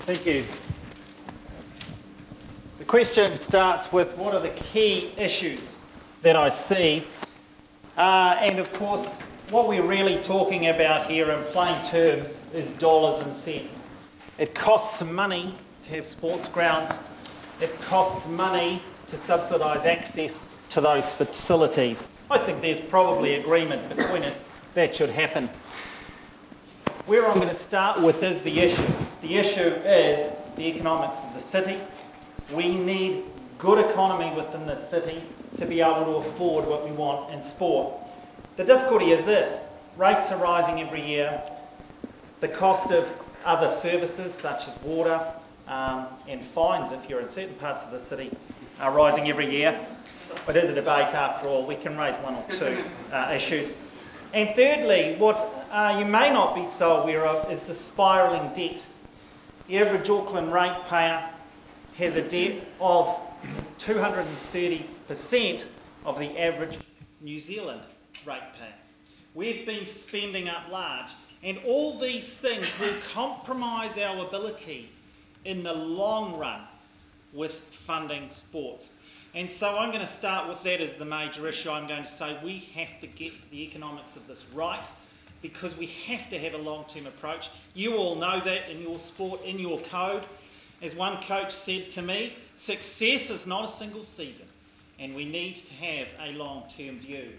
Thank you. The question starts with what are the key issues that I see, and of course what we're really talking about here in plain terms is dollars and cents. It costs money to have sports grounds. It costs money to subsidise access to those facilities. I think there's probably agreement between us that should happen. Where I'm going to start with is the issue. The issue is the economics of the city. We need good economy within the city to be able to afford what we want in sport. The difficulty is this: rates are rising every year. The cost of other services such as water and fines, if you're in certain parts of the city, are rising every year. It is a debate after all. We can raise one or two issues. And thirdly, what you may not be so aware of is the spiralling debt. The average Auckland ratepayer has a debt of 230% of the average New Zealand ratepayer. We've been spending up large, and all these things will compromise our ability in the long run with funding sports. And so I'm going to start with that as the major issue. I'm going to say we have to get the economics of this right, because we have to have a long-term approach. You all know that in your sport, in your code. As one coach said to me, success is not a single season, and we need to have a long-term view.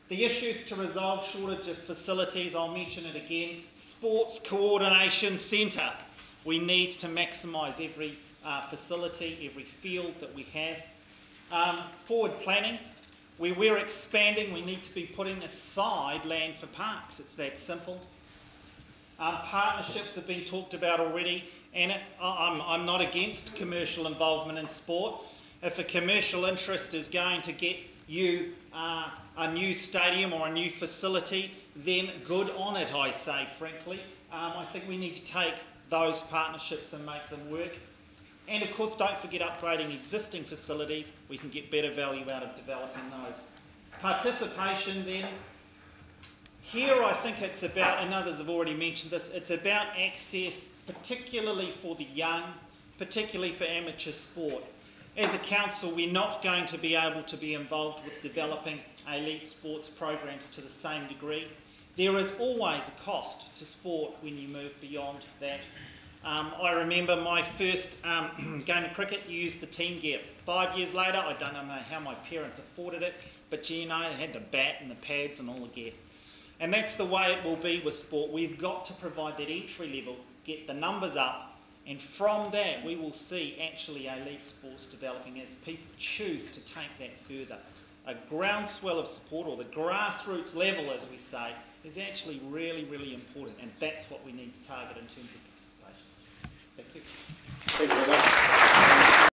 The issues to resolve: shortage of facilities, I'll mention it again. Sports Coordination Centre. We need to maximise every facility, every field that we have. Forward planning. Where we're expanding, we need to be putting aside land for parks. It's that simple. Partnerships have been talked about already, and I'm not against commercial involvement in sport. If a commercial interest is going to get you a new stadium or a new facility, then good on it, I say, frankly. I think we need to take those partnerships and make them work. And of course, don't forget upgrading existing facilities. We can get better value out of developing those. Participation then. Here I think it's about, and others have already mentioned this, it's about access, particularly for the young, particularly for amateur sport. As a council, we're not going to be able to be involved with developing elite sports programs to the same degree. There is always a cost to sport when you move beyond that. I remember my first game of cricket used the team gear. 5 years later, I don't know how my parents afforded it, but you know, they had the bat and the pads and all the gear. And that's the way it will be with sport. We've got to provide that entry level, get the numbers up, and from that we will see actually elite sports developing as people choose to take that further. A groundswell of support, or the grassroots level as we say, is actually really, really important, and that's what we need to target in terms of participation. Thank you. Thank you very much.